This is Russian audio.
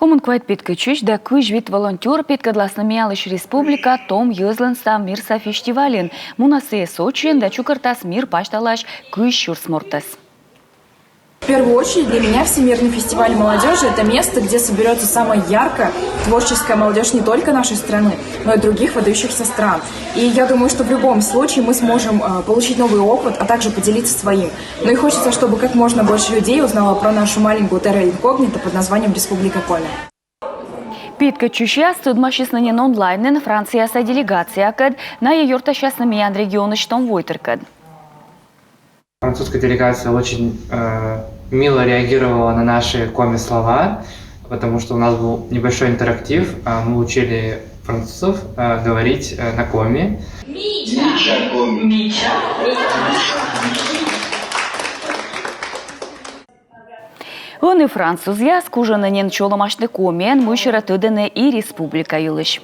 Коммунквайт Питкачич да кыш вид волонтер Питкадласна Миялыш Республика Том Йызлынста Мирса фестивален. Мунасы Сочиен да Чукартас мир пашталаш кыш шурсмортас. В первую очередь для меня Всемирный фестиваль молодежи – это место, где соберется самая яркая творческая молодежь не только нашей страны, но и других выдающихся стран. И я думаю, что в любом случае мы сможем получить новый опыт, а также поделиться своим. Ну и хочется, чтобы как можно больше людей узнало про нашу маленькую терра инкогнито под названием Республика Коми. Питкачича стыдмашисынен онлайнен Францияса делегация кад на юрташасна миян регионы штом войтеркад. Французская делегация очень мило реагировала на наши коми-слова, потому что у нас был небольшой интерактив. Мы учили французов говорить на коми. Мича, коми. Мича. Он и француз я скужанен чоломашны комен мышера тыдыны и республика юлыш.